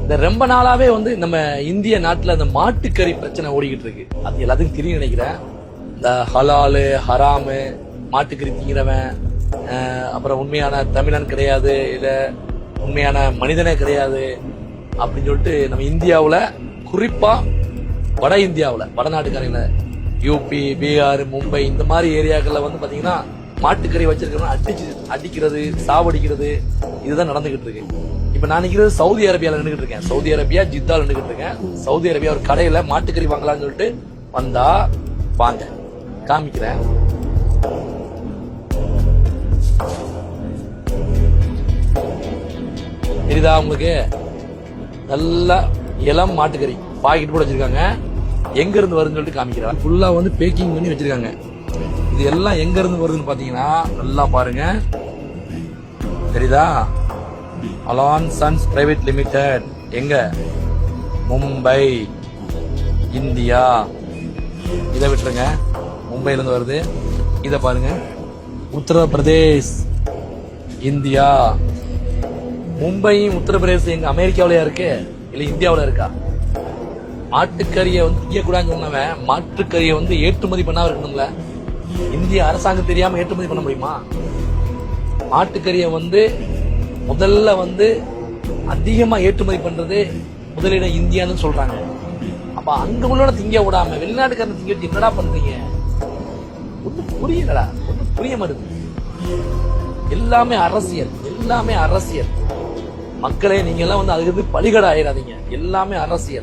இந்த ரொம்ப நாளாவே வந்து நம்ம இந்திய நாட்டுல அந்த மாட்டுக்கறி பிரச்சனை ஓடிக்கிட்டு இருக்கு. அது எல்லாத்துக்கும் தெரியும் நினைக்கிறேன். இந்த ஹலாலு ஹராமு, மாட்டுக்கறி திங்கிறவன் அப்புறம் உண்மையான தமிழன் கிடையாது, இல்ல உண்மையான மனிதனே கிடையாது அப்படின்னு சொல்லிட்டு நம்ம இந்தியாவுல, குறிப்பா வட இந்தியாவுல, வடநாட்டுக்காரங்கள யூபி, பீகார், மும்பை இந்த மாதிரி ஏரியாக்கள்ல வந்து பாத்தீங்கன்னா மாட்டுக்கறி வச்சிருக்கிறவங்க அடிக்கிறது, சாவடிக்கிறது இதுதான் நடந்துகிட்டு இருக்கு. இப்ப நான் நிக்கிறது சவுதி அரேபியால நின்றுட்டு இருக்கேன். சவுதி அரேபியா ஜித்தால நின்றுட்டு இருக்கேன். சவுதி அரேபியா ஒரு கடையில மாட்டுக்கறி வாங்கலாம்னு சொல்லிட்டு வந்தா, வாங்க காமிக்கிறேன். தெரியுதா உங்களுக்கு? நல்ல இளம் மாட்டுக்கறி பாக்கெட் போட்டு வச்சிருக்காங்க. எங்க இருந்து வருதுன்னு சொல்லிட்டு காமிக்கிறேன். ஃபுல்லா வந்து பேக்கிங் பண்ணி வச்சிருக்காங்க. இது எல்லாம் எங்க இருந்து வருதுன்னு பாத்தீங்கன்னா நல்லா பாருங்க. தெரியுதா? அலான் சன்ஸ் பிரைவேட் லிமிடெட். எங்க? மும்பை, இந்தியா. இதை விட்டுருங்க, மும்பைல இருந்து வருது. இத பாருங்க, உத்தரப்பிரதேஷ், இந்தியா. மும்பையும் உத்தரப்பிரதேசம் எங்க அமெரிக்காவிலயா இருக்கு, இல்ல இந்தியாவில இருக்கா? மாட்டுக்கறியை வந்து திங்கக்கூடாதுன்னு சொன்னவன் மாட்டுக்கறியை வந்து ஏற்றுமதி பண்ணாம இருக்கணும்ல. இந்திய அரசாங்கம் தெரியாம ஏற்றுமதி பண்ண முடியுமா? மாட்டுக்கறியை வந்து முதல்ல வந்து அதிகமா ஏற்றுமதி பண்றது முதலிடம் இந்தியான்னு சொல்றாங்க. அப்ப அங்க உள்ள திங்க விடாம வெளிநாட்டுக்காரன் திங்க வச்சு என்னடா பண்றீங்க? ஒன்னும் புரியலடா, ஒன்னும் புரிய மாட்டேங்குது. எல்லாமே அரசியல், எல்லாமே அரசியல். மக்களே, நீங்க எல்லாம் வந்து அதுக்கு பலிகடை ஆயிடாதீங்க. எல்லாமே அரசியல்.